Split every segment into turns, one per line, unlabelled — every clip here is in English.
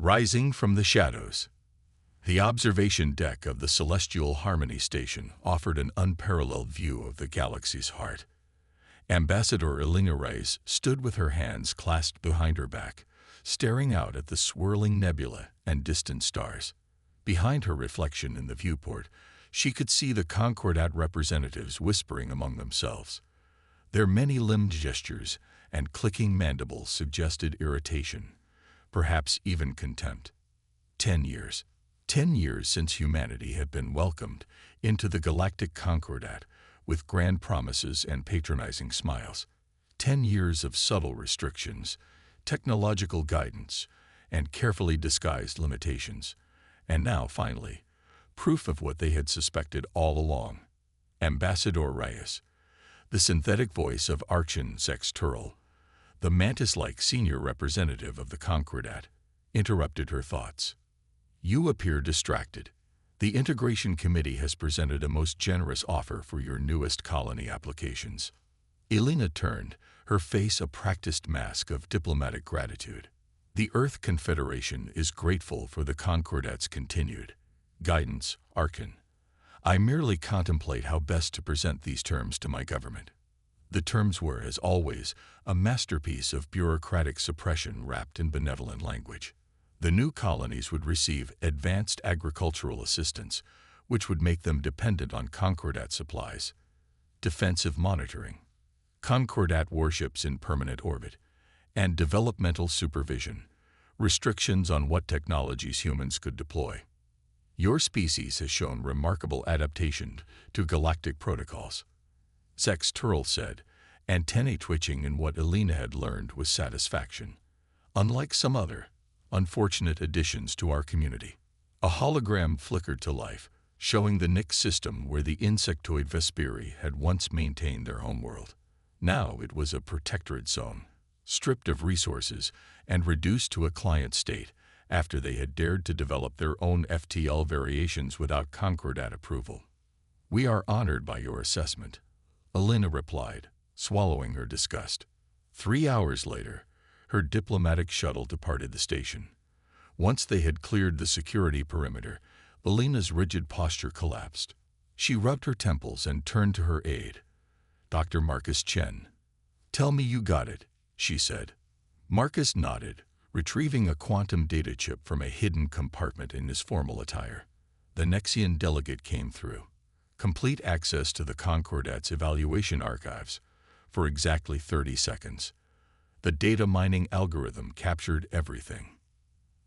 Rising from the shadows. The observation deck of the Celestial Harmony Station offered an unparalleled view of the galaxy's heart. Ambassador Elena Reyes stood with her hands clasped behind her back, staring out at the swirling nebula and distant stars. Behind her reflection in the viewport, she could see the Concordat representatives whispering among themselves. Their many-limbed gestures and clicking mandibles suggested irritation, perhaps even contempt. 10 years. 10 years since humanity had been welcomed into the Galactic Concordat with grand promises and patronizing smiles. 10 years of subtle restrictions, technological guidance, and carefully disguised limitations. And now, finally, proof of what they had suspected all along. Ambassador Reyes, the synthetic voice of Archon Sextural, the mantis-like senior representative of the Concordat, interrupted her thoughts. You appear distracted. The Integration Committee has presented a most generous offer for your newest colony applications. Elena turned, her face a practiced mask of diplomatic gratitude. The Earth Confederation is grateful for the Concordat's continued guidance, Archon. I merely contemplate how best to present these terms to my government. The terms were, as always, a masterpiece of bureaucratic suppression wrapped in benevolent language. The new colonies would receive advanced agricultural assistance, which would make them dependent on Concordat supplies, defensive monitoring, Concordat warships in permanent orbit, and developmental supervision, restrictions on what technologies humans could deploy. Your species has shown remarkable adaptation to galactic protocols, Sextural said, antennae twitching in what Elena had learned with satisfaction. Unlike some other unfortunate additions to our community. A hologram flickered to life, showing the Nix system where the insectoid Vesperi had once maintained their homeworld. Now it was a protectorate zone, stripped of resources and reduced to a client state after they had dared to develop their own FTL variations without Concordat approval. We are honored by your assessment, Elena replied, swallowing her disgust. 3 hours later, her diplomatic shuttle departed the station. Once they had cleared the security perimeter, Elena's rigid posture collapsed. She rubbed her temples and turned to her aide, Dr. Marcus Chen. Tell me you got it, she said. Marcus nodded, retrieving a quantum data chip from a hidden compartment in his formal attire. The Nexian delegate came through. Complete access to the Concordat's evaluation archives for exactly 30 seconds. The data mining algorithm captured everything.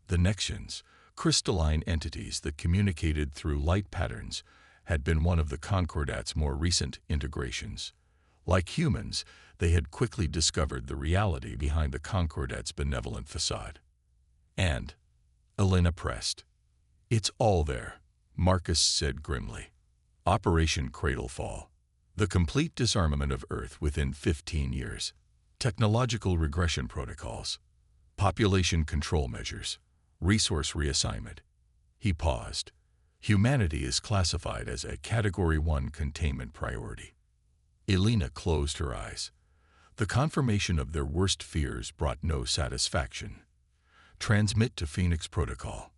The Nexians, crystalline entities that communicated through light patterns, had been one of the Concordat's more recent integrations. Like humans, they had quickly discovered the reality behind the Concordat's benevolent facade. And Elena pressed. It's all there, Marcus said grimly. Operation Cradlefall. The complete disarmament of Earth within 15 years. Technological regression protocols, population control measures, resource reassignment. He paused. Humanity is classified as a Category 1 containment priority. Elena closed her eyes. The confirmation of their worst fears brought no satisfaction. Transmit to Phoenix Protocol.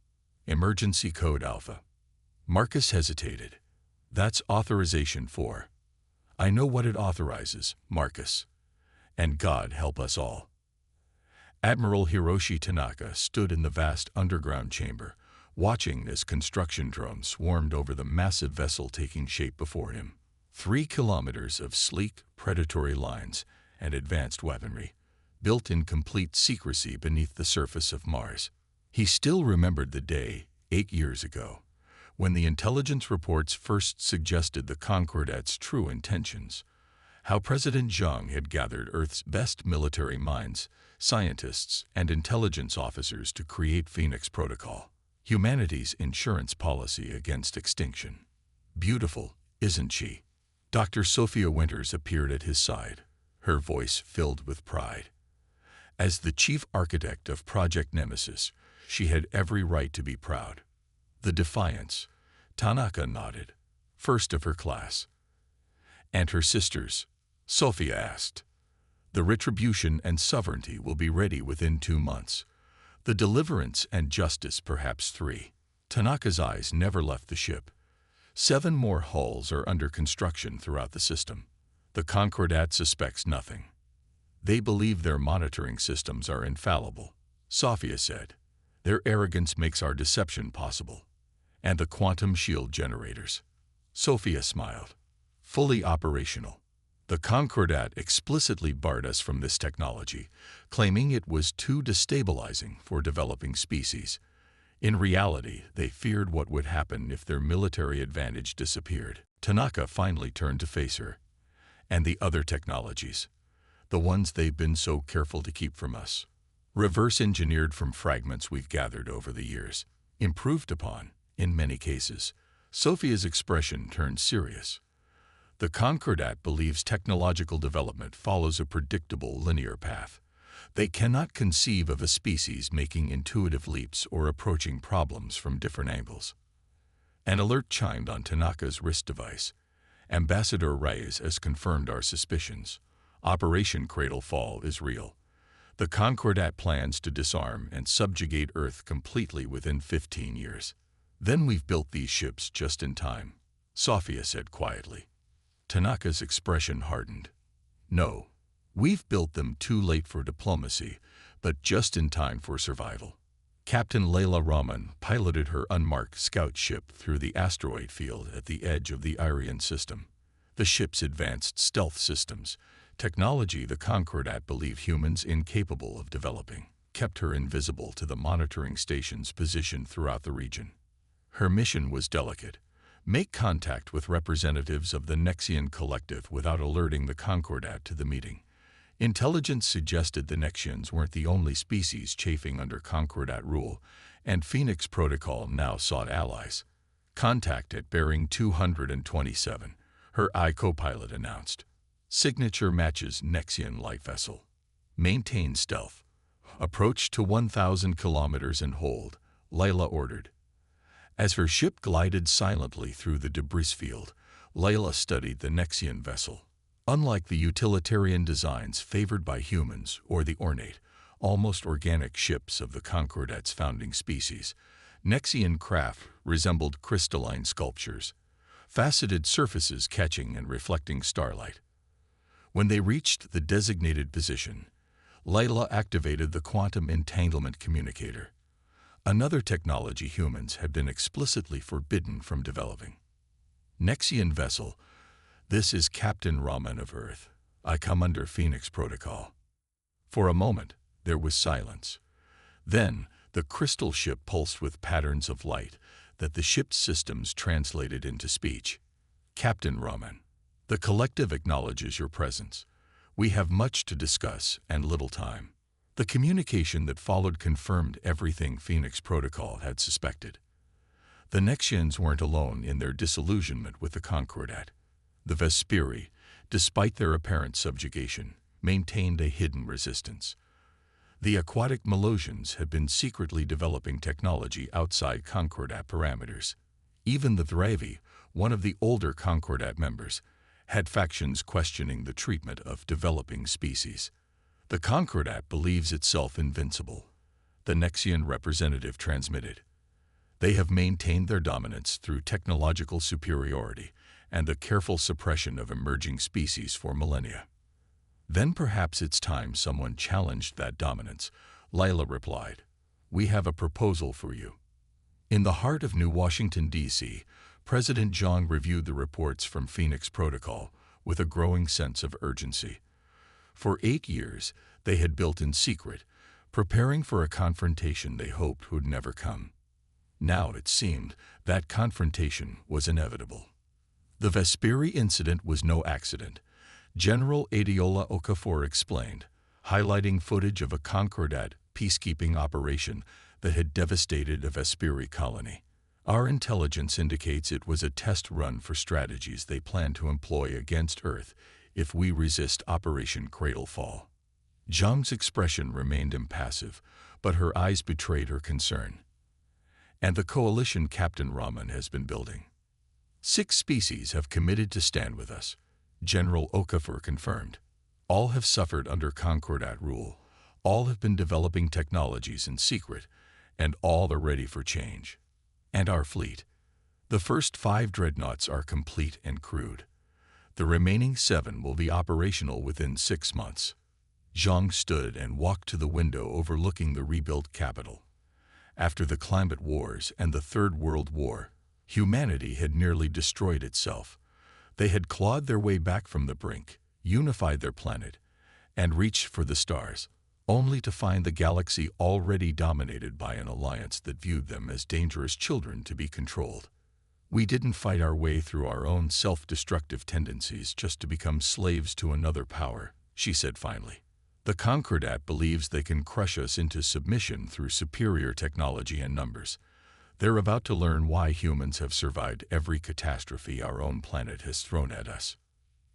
Emergency Code Alpha. Marcus hesitated. That's authorization 4. I know what it authorizes, Marcus. And God help us all. Admiral Hiroshi Tanaka stood in the vast underground chamber, watching as construction drones swarmed over the massive vessel taking shape before him. 3 kilometers of sleek, predatory lines and advanced weaponry, built in complete secrecy beneath the surface of Mars. He still remembered the day, 8 years ago, when the intelligence reports first suggested the Concordat's true intentions. How President Zhang had gathered Earth's best military minds, scientists, and intelligence officers to create Phoenix Protocol, humanity's insurance policy against extinction. Beautiful, isn't she? Dr. Sophia Winters appeared at his side, her voice filled with pride. As the chief architect of Project Nemesis, she had every right to be proud. The defiance, Tanaka nodded, first of her class. And her sisters, Sophia asked. The retribution and sovereignty will be ready within 2 months. The deliverance and justice, perhaps 3. Tanaka's eyes never left the ship. 7 more hulls are under construction throughout the system. The Concordat suspects nothing. They believe their monitoring systems are infallible, Sophia said. Their arrogance makes our deception possible. And the quantum shield generators. Sophia smiled. Fully operational. The Concordat explicitly barred us from this technology, claiming it was too destabilizing for developing species. In reality, they feared what would happen if their military advantage disappeared. Tanaka finally turned to face her. And the other technologies. The ones they've been so careful to keep from us. Reverse engineered from fragments we've gathered over the years. Improved upon, in many cases. Sophia's expression turned serious. The Concordat believes technological development follows a predictable linear path. They cannot conceive of a species making intuitive leaps or approaching problems from different angles. An alert chimed on Tanaka's wrist device. Ambassador Reyes has confirmed our suspicions. Operation Cradle Fall is real. The Concordat plans to disarm and subjugate Earth completely within 15 years. Then we've built these ships just in time, Sophia said quietly. Tanaka's expression hardened. No, we've built them too late for diplomacy, but just in time for survival. Captain Layla Rahman piloted her unmarked scout ship through the asteroid field at the edge of the Aryan system. The ship's advanced stealth systems, technology the Concordat believe humans incapable of developing, kept her invisible to the monitoring stations positioned throughout the region. Her mission was delicate. Make contact with representatives of the Nexian collective without alerting the Concordat to the meeting. Intelligence suggested the Nexians weren't the only species chafing under Concordat rule, and Phoenix Protocol now sought allies. Contact at bearing 227, her co-pilot announced. Signature matches Nexian light vessel. Maintain stealth. Approach to 1,000 kilometers and hold, Layla ordered. As her ship glided silently through the debris field, Layla studied the Nexian vessel. Unlike the utilitarian designs favored by humans or the ornate, almost organic ships of the Concordat's founding species, Nexian craft resembled crystalline sculptures, faceted surfaces catching and reflecting starlight. When they reached the designated position, Layla activated the quantum entanglement communicator, another technology humans had been explicitly forbidden from developing. Nexian vessel, this is Captain Rahman of Earth. I come under Phoenix Protocol. For a moment, there was silence. Then, the crystal ship pulsed with patterns of light that the ship's systems translated into speech. Captain Rahman, the collective acknowledges your presence. We have much to discuss and little time. The communication that followed confirmed everything Phoenix Protocol had suspected. The Nexians weren't alone in their disillusionment with the Concordat. The Vesperi, despite their apparent subjugation, maintained a hidden resistance. The aquatic Melosians had been secretly developing technology outside Concordat parameters. Even the Thravi, one of the older Concordat members, had factions questioning the treatment of developing species. The Concordat believes itself invincible, the Nexian representative transmitted. They have maintained their dominance through technological superiority and the careful suppression of emerging species for millennia. Then perhaps it's time someone challenged that dominance, Layla replied. We have a proposal for you. In the heart of New Washington, D.C., President Zhang reviewed the reports from Phoenix Protocol with a growing sense of urgency. For 8 years, they had built in secret, preparing for a confrontation they hoped would never come. Now it seemed that confrontation was inevitable. The Vesperi incident was no accident, General Adiola Okafor explained, highlighting footage of a Concordat peacekeeping operation that had devastated a Vesperi colony. Our intelligence indicates it was a test run for strategies they plan to employ against Earth if we resist Operation Cradle Fall. Zhang's expression remained impassive, but her eyes betrayed her concern. And the coalition Captain Rahman has been building. 6 species have committed to stand with us, General Okafor confirmed. All have suffered under Concordat rule. All have been developing technologies in secret, and all are ready for change. And our fleet. The first 5 dreadnoughts are complete and crewed. The remaining 7 will be operational within 6 months. Zhang stood and walked to the window overlooking the rebuilt capital. After the climate wars and the Third World War, humanity had nearly destroyed itself. They had clawed their way back from the brink, unified their planet, and reached for the stars, only to find the galaxy already dominated by an alliance that viewed them as dangerous children to be controlled. We didn't fight our way through our own self-destructive tendencies just to become slaves to another power, she said finally. The Concordat believes they can crush us into submission through superior technology and numbers. They're about to learn why humans have survived every catastrophe our own planet has thrown at us.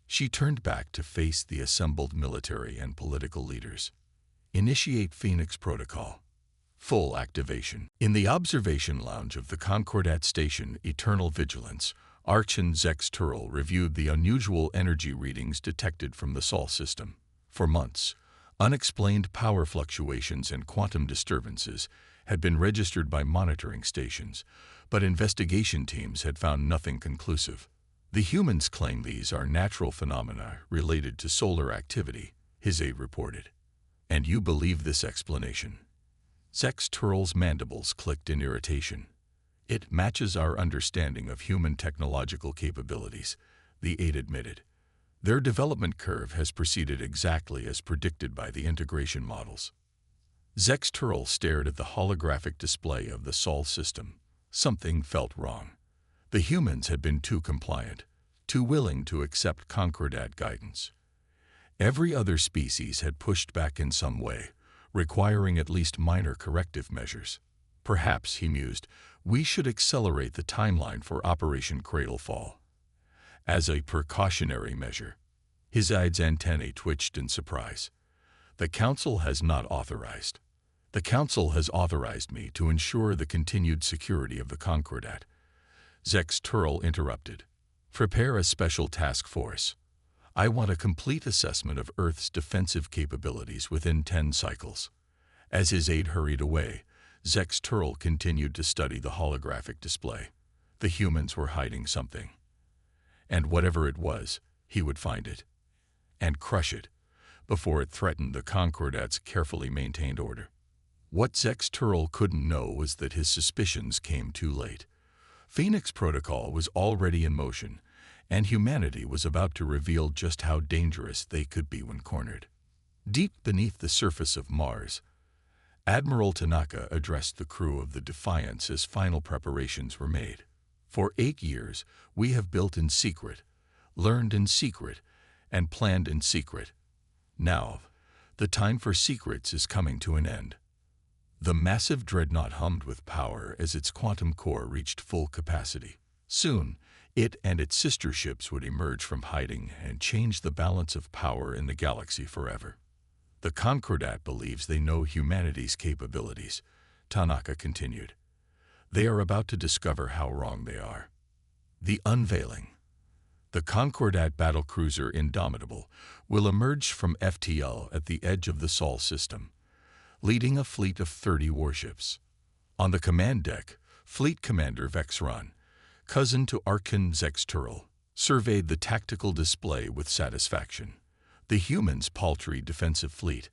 She turned back to face the assembled military and political leaders. Initiate Phoenix Protocol. Full activation. In the observation lounge of the Concordat Station Eternal Vigilance, Archon Zex Turl reviewed the unusual energy readings detected from the Sol system. For months, unexplained power fluctuations and quantum disturbances had been registered by monitoring stations, but investigation teams had found nothing conclusive. The humans claim these are natural phenomena related to solar activity, his aide reported. And you believe this explanation? Zex Turl's mandibles clicked in irritation. It matches our understanding of human technological capabilities, the aide admitted. Their development curve has proceeded exactly as predicted by the integration models. Zex Turl stared at the holographic display of the Sol system. Something felt wrong. The humans had been too compliant, too willing to accept Concordat guidance. Every other species had pushed back in some way, requiring at least minor corrective measures. Perhaps, he mused, we should accelerate the timeline for Operation Cradlefall. As a precautionary measure. His eye's antennae twitched in surprise. The Council has not authorized. The Council has authorized me to ensure the continued security of the Concordat. Zex Turl interrupted. Prepare a special task force. I want a complete assessment of Earth's defensive capabilities within 10 cycles. As his aide hurried away, Zex Turl continued to study the holographic display. The humans were hiding something. And whatever it was, he would find it. And crush it, before it threatened the Concordat's carefully maintained order. What Zex Turl couldn't know was that his suspicions came too late. Phoenix Protocol was already in motion, and humanity was about to reveal just how dangerous they could be when cornered. Deep beneath the surface of Mars, Admiral Tanaka addressed the crew of the Defiance as final preparations were made. For 8 years, we have built in secret, learned in secret, and planned in secret. Now, the time for secrets is coming to an end. The massive dreadnought hummed with power as its quantum core reached full capacity. Soon, it and its sister ships would emerge from hiding and change the balance of power in the galaxy forever. The Concordat believes they know humanity's capabilities, Tanaka continued. They are about to discover how wrong they are. The unveiling. The Concordat battlecruiser Indomitable will emerge from FTL at the edge of the Sol system, leading a fleet of 30 warships. On the command deck, Fleet Commander Vexron, cousin to Archon Zex Turl, surveyed the tactical display with satisfaction. The humans' paltry defensive fleet,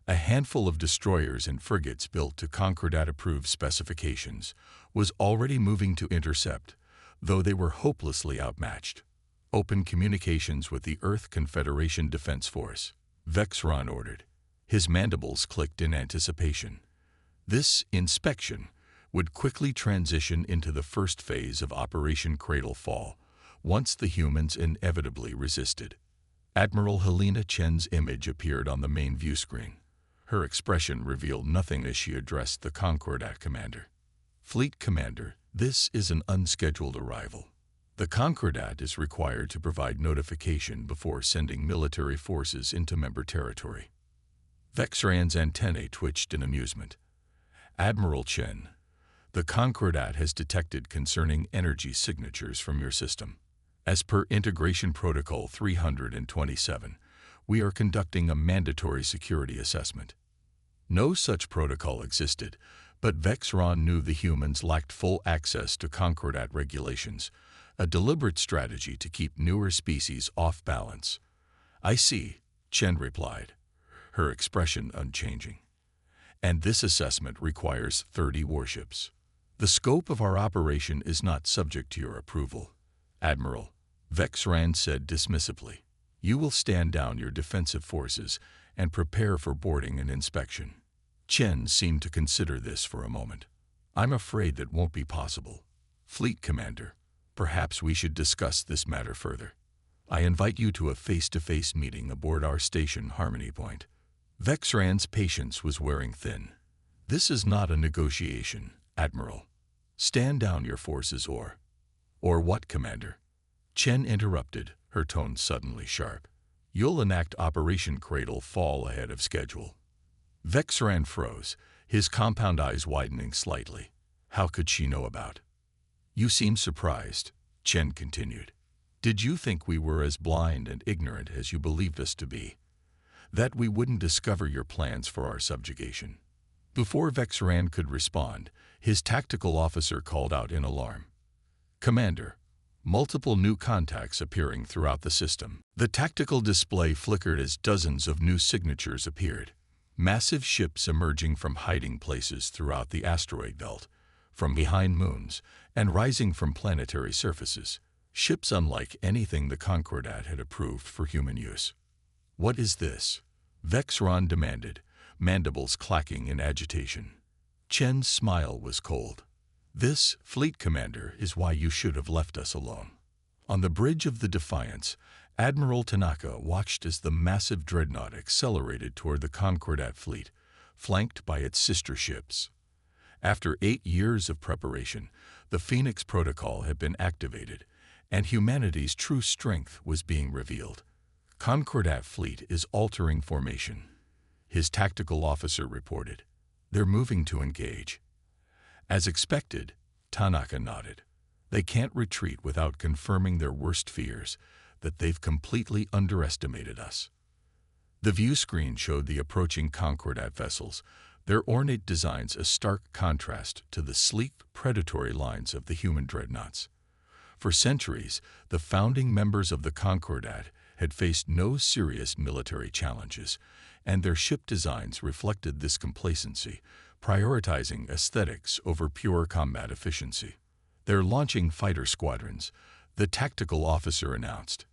a handful of destroyers and frigates built to Concordat-approved specifications, was already moving to intercept, though they were hopelessly outmatched. Open communications with the Earth Confederation Defense Force, Vexron ordered. His mandibles clicked in anticipation. This inspection would quickly transition into the first phase of Operation Cradlefall, once the humans inevitably resisted. Admiral Helena Chen's image appeared on the main view screen. Her expression revealed nothing as she addressed the Concordat commander. Fleet Commander, this is an unscheduled arrival. The Concordat is required to provide notification before sending military forces into member territory. Vexran's antennae twitched in amusement. Admiral Chen, the Concordat has detected concerning energy signatures from your system. As per Integration Protocol 327, we are conducting a mandatory security assessment. No such protocol existed, but Vexron knew the humans lacked full access to Concordat regulations, a deliberate strategy to keep newer species off balance. "I see," Chen replied, her expression unchanging. "And this assessment requires 30 warships. The scope of our operation is not subject to your approval, Admiral," Vexran said dismissively. "You will stand down your defensive forces and prepare for boarding and inspection." Chen seemed to consider this for a moment. "I'm afraid that won't be possible. Fleet Commander, perhaps we should discuss this matter further. I invite you to a face-to-face meeting aboard our station Harmony Point." Vexran's patience was wearing thin. "This is not a negotiation, Admiral. Stand down your forces or what, Commander?" Chen interrupted, her tone suddenly sharp. "You'll enact Operation Cradle Fall ahead of schedule." Vexran froze, his compound eyes widening slightly. How could she know about? "You seem surprised," Chen continued. "Did you think we were as blind and ignorant as you believed us to be? That we wouldn't discover your plans for our subjugation?" Before Vexran could respond, his tactical officer called out in alarm. "Commander, multiple new contacts appearing throughout the system." The tactical display flickered as dozens of new signatures appeared. Massive ships emerging from hiding places throughout the asteroid belt, from behind moons, and rising from planetary surfaces. Ships unlike anything the Concordat had approved for human use. "What is this?" Vexron demanded, mandibles clacking in agitation. Chen's smile was cold. "This, Fleet Commander, is why you should have left us alone." On the bridge of the Defiance, Admiral Tanaka watched as the massive Dreadnought accelerated toward the Concordat fleet, flanked by its sister ships. After 8 years of preparation, the Phoenix Protocol had been activated, and humanity's true strength was being revealed. "Concordat fleet is altering formation," his tactical officer reported. "They're moving to engage." As expected, Tanaka nodded. "They can't retreat without confirming their worst fears, that they've completely underestimated us." The view screen showed the approaching Concordat vessels, their ornate designs a stark contrast to the sleek, predatory lines of the human dreadnoughts. For centuries, the founding members of the Concordat had faced no serious military challenges, and their ship designs reflected this complacency, prioritizing aesthetics over pure combat efficiency. "They're launching fighter squadrons," the tactical officer announced.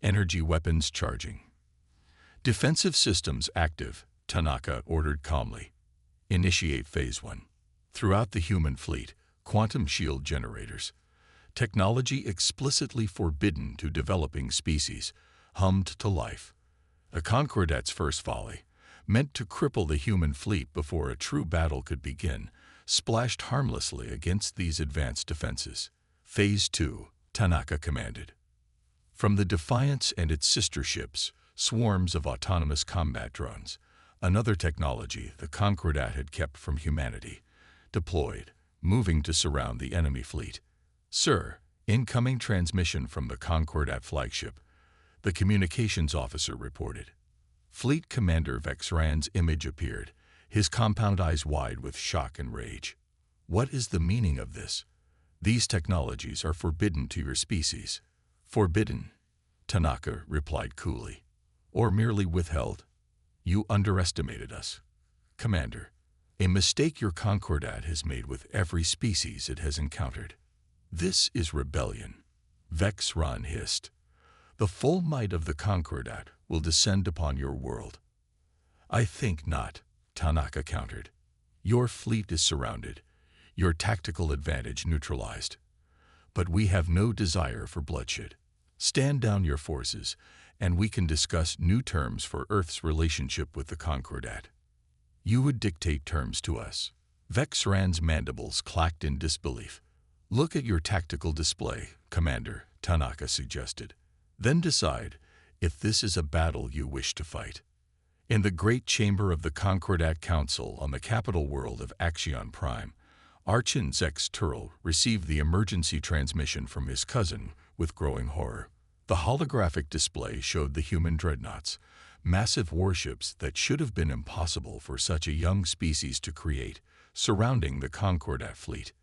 "Energy weapons charging." "Defensive systems active," Tanaka ordered calmly. "Initiate Phase 1. Throughout the human fleet, quantum shield generators. Technology explicitly forbidden to developing species, hummed to life. A Concordat's first volley, meant to cripple the human fleet before a true battle could begin, splashed harmlessly against these advanced defenses. Phase 2, Tanaka commanded. From the Defiance and its sister ships, swarms of autonomous combat drones, another technology the Concordat had kept from humanity, deployed, moving to surround the enemy fleet. "Sir, incoming transmission from the Concordat flagship," the communications officer reported. Fleet Commander Vexran's image appeared, his compound eyes wide with shock and rage. "What is the meaning of this? These technologies are forbidden to your species." "Forbidden," Tanaka replied coolly. "Or merely withheld? You underestimated us, Commander. A mistake your Concordat has made with every species it has encountered." "This is rebellion," Vexran hissed. "The full might of the Concordat will descend upon your world." "I think not," Tanaka countered. "Your fleet is surrounded, your tactical advantage neutralized. But we have no desire for bloodshed. Stand down your forces, and we can discuss new terms for Earth's relationship with the Concordat." "You would dictate terms to us?" Vexran's mandibles clacked in disbelief. "Look at your tactical display, Commander," Tanaka suggested. "Then decide if this is a battle you wish to fight." In the great chamber of the Concordat Council on the capital world of Axion Prime, Archon Zex Turl received the emergency transmission from his cousin with growing horror. The holographic display showed the human dreadnoughts, Massive warships that should have been impossible for such a young species to create, surrounding the Concordat fleet.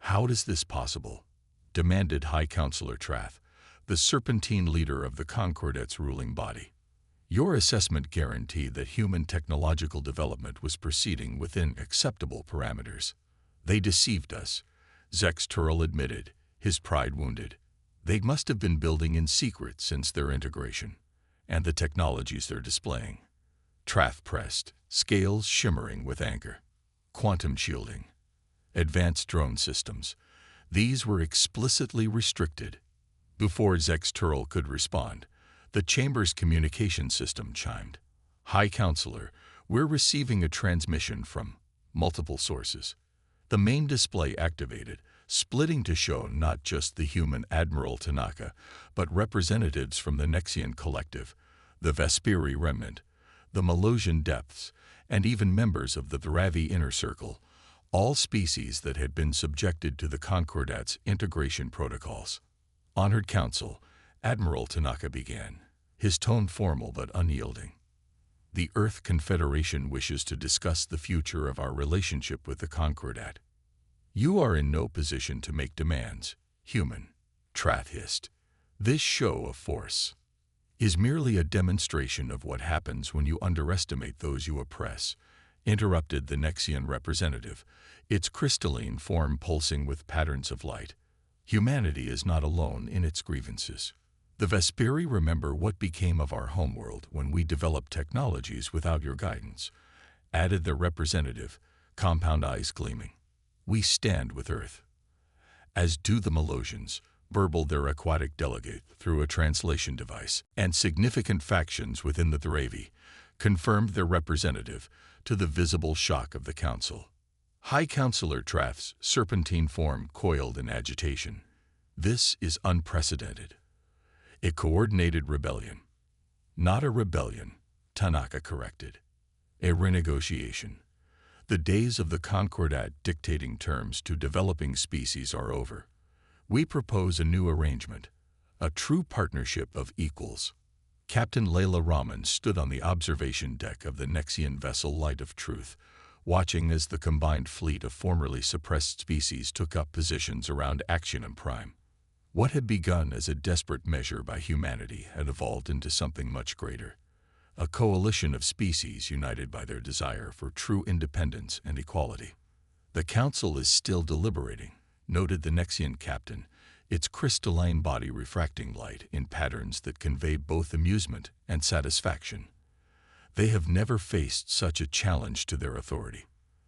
"How is this possible?" demanded High Counselor Trath, the serpentine leader of the Concordat's ruling body. "Your assessment guaranteed that human technological development was proceeding within acceptable parameters." "They deceived us," Zex Turl admitted, his pride wounded. "They must have been building in secret since their integration, and the technologies they're displaying." Trath pressed, scales shimmering with anger. "Quantum shielding. Advanced drone systems. These were explicitly restricted." Before Zex Turl could respond, the chamber's communication system chimed. "High Counselor, we're receiving a transmission from multiple sources." The main display activated, splitting to show not just the human Admiral Tanaka, but representatives from the Nexian Collective, the Vesperi Remnant, the Malosian Depths, and even members of the Thravi Inner Circle, all species that had been subjected to the Concordat's integration protocols. "Honored Council," Admiral Tanaka began, his tone formal but unyielding. "The Earth Confederation wishes to discuss the future of our relationship with the Concordat." "You are in no position to make demands, human," Trath hissed. "This show of force is merely a demonstration of what happens when you underestimate those you oppress," interrupted the Nexian representative, its crystalline form pulsing with patterns of light. "Humanity is not alone in its grievances. The Vesperi remember what became of our homeworld when we developed technologies without your guidance," added the representative, compound eyes gleaming. "We stand with Earth." "As do the Malosians," burbled their aquatic delegate through a translation device, and significant factions within the Thravi, confirmed their representative, to the visible shock of the Council. High Counselor Trath's serpentine form coiled in agitation. "This is unprecedented. A coordinated rebellion." "Not a rebellion," Tanaka corrected. "A renegotiation. The days of the Concordat dictating terms to developing species are over. We propose a new arrangement, a true partnership of equals." Captain Layla Rahman stood on the observation deck of the Nexian vessel Light of Truth, watching as the combined fleet of formerly suppressed species took up positions around Axiom Prime. What had begun as a desperate measure by humanity had evolved into something much greater. A coalition of species united by their desire for true independence and equality. "The Council is still deliberating," noted the Nexian captain, its crystalline body refracting light in patterns that convey both amusement and satisfaction. "They have never faced such a challenge to their authority.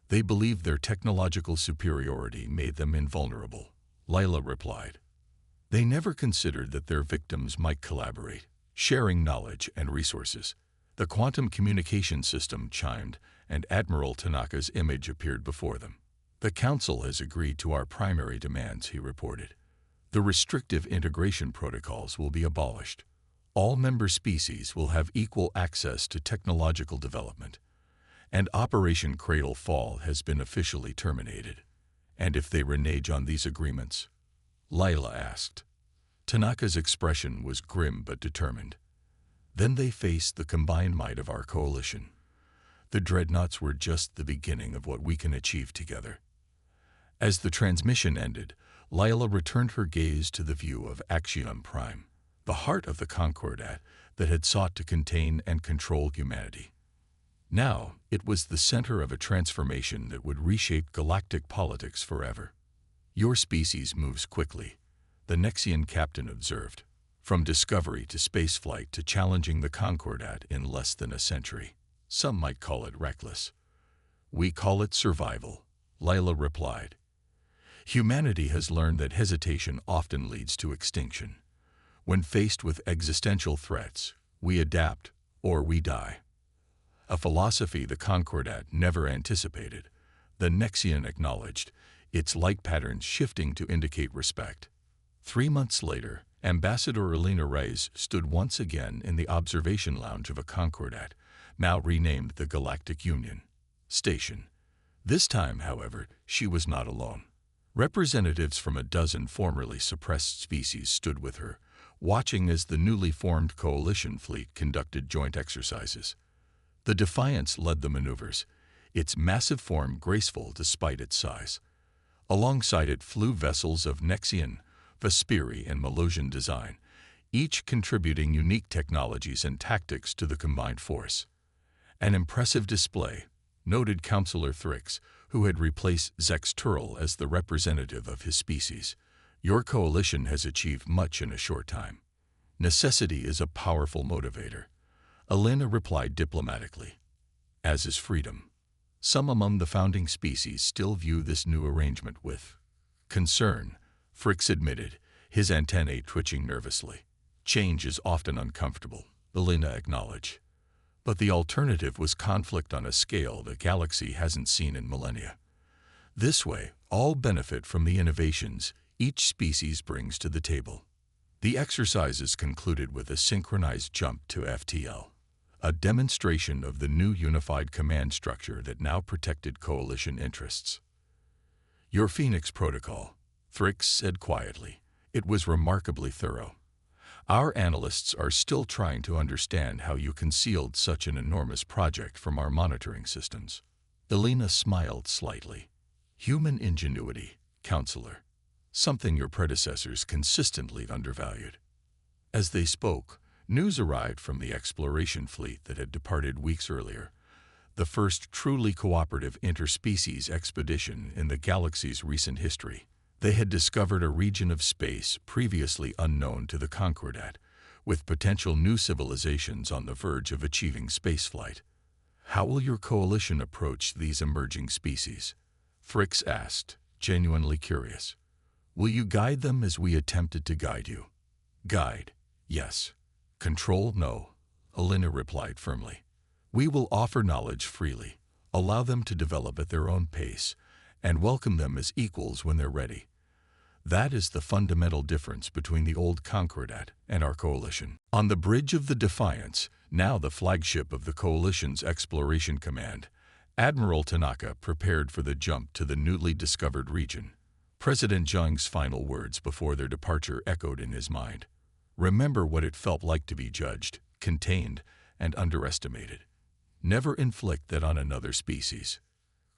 They believe their technological superiority made them invulnerable," Lila replied. "They never considered that their victims might collaborate, sharing knowledge and resources." The quantum communication system chimed, and Admiral Tanaka's image appeared before them. "The Council has agreed to our primary demands," he reported. "The restrictive integration protocols will be abolished. All member species will have equal access to technological development. And Operation Cradle Fall has been officially terminated." "And if they renege on these agreements?" Lila asked. Tanaka's expression was grim but determined. "Then they face the combined might of our coalition. The Dreadnoughts were just the beginning of what we can achieve together." As the transmission ended, Lila returned her gaze to the view of Axiom Prime, the heart of the Concordat that had sought to contain and control humanity. Now, it was the center of a transformation that would reshape galactic politics forever. "Your species moves quickly," the Nexian captain observed. "From discovery to spaceflight to challenging the Concordat in less than a century. Some might call it reckless." "We call it survival," Lila replied. "Humanity has learned that hesitation often leads to extinction. When faced with existential threats, we adapt or we die." A philosophy the Concordat never anticipated, the Nexian acknowledged, its light patterns shifting to indicate respect. 3 months later, Ambassador Elena Reyes stood once again in the observation lounge of a Concordat, now renamed the Galactic Union Station. This time, however, she was not alone. Representatives from a dozen formerly suppressed species stood with her, watching as the newly formed coalition fleet conducted joint exercises. The Defiance led the maneuvers, its massive form graceful despite its size. Alongside it flew vessels of Nexian, Vesperi, and Malosian design, each contributing unique technologies and tactics to the combined force. An impressive display, noted Counselor Thrix, who had replaced Zex Turl as the representative of his species. Your coalition has achieved much in a short time. Necessity is a powerful motivator. Elena replied diplomatically, as is freedom. Some among the founding species still view this new arrangement with concern, Thrix admitted, his antennae twitching nervously. Change is often uncomfortable, Elena acknowledged. But the alternative was conflict on a scale the galaxy hasn't seen in millennia. This way, all benefit from the innovations each species brings to the table. The exercises concluded with a synchronized jump to FTL, a demonstration of the new unified command structure that now protected coalition interests. Your Phoenix protocol, Thrix said quietly. It was remarkably thorough. Our analysts are still trying to understand how you concealed such an enormous project from our monitoring systems. Elena smiled slightly. Human ingenuity, Counselor. Something your predecessors consistently undervalued. As they spoke, news arrived from the exploration fleet that had departed weeks earlier, the first truly cooperative interspecies expedition in the galaxy's recent history. They had discovered a region of space previously unknown to the Concordat, with potential new civilizations on the verge of achieving spaceflight. How will your coalition approach these emerging species? Thrix asked, genuinely curious. Will you guide them as we attempted to guide you? Guide, yes. Control, no, Elena replied firmly. We will offer knowledge freely, allow them to develop at their own pace, and welcome them as equals when they're ready. That is the fundamental difference between the old Concordat and our coalition. On the bridge of the Defiance, now the flagship of the coalition's exploration command, Admiral Tanaka prepared for the jump to the newly discovered region. President Zheng's final words before their departure echoed in his mind. Remember what it felt like to be judged, contained, and underestimated. Never inflict that on another species.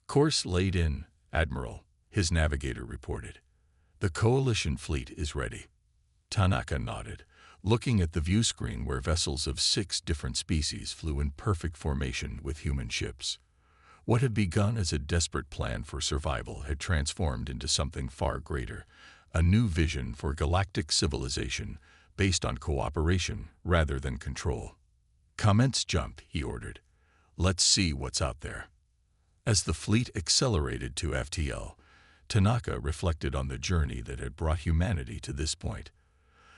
Course laid in, Admiral, his navigator reported. The coalition fleet is ready. Tanaka nodded, looking at the view screen where vessels of 6 different species flew in perfect formation with human ships. What had begun as a desperate plan for survival had transformed into something far greater, a new vision for galactic civilization based on cooperation rather than control. Commence jump, he ordered. Let's see what's out there. As the fleet accelerated to FTL, Tanaka reflected on the journey that had brought humanity to this point.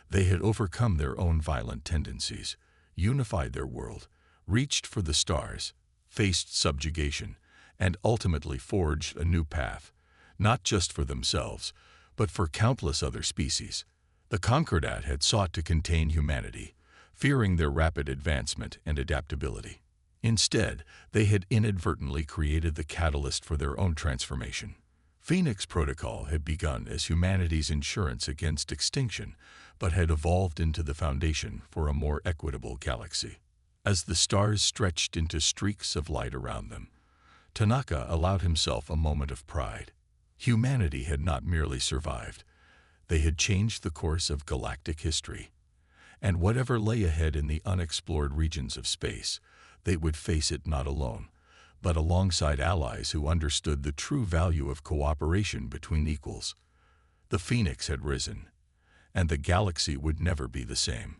They had overcome their own violent tendencies, unified their world, reached for the stars, faced subjugation, and ultimately forged a new path, not just for themselves, but for countless other species. The Concordat had sought to contain humanity, fearing their rapid advancement and adaptability. Instead, they had inadvertently created the catalyst for their own transformation. Phoenix Protocol had begun as humanity's insurance against extinction, but had evolved into the foundation for a more equitable galaxy. As the stars stretched into streaks of light around them, Tanaka allowed himself a moment of pride. Humanity had not merely survived, they had changed the course of galactic history. And whatever lay ahead in the unexplored regions of space, they would face it not alone, but alongside allies who understood the true value of cooperation between equals. The Phoenix had risen, and the galaxy would never be the same.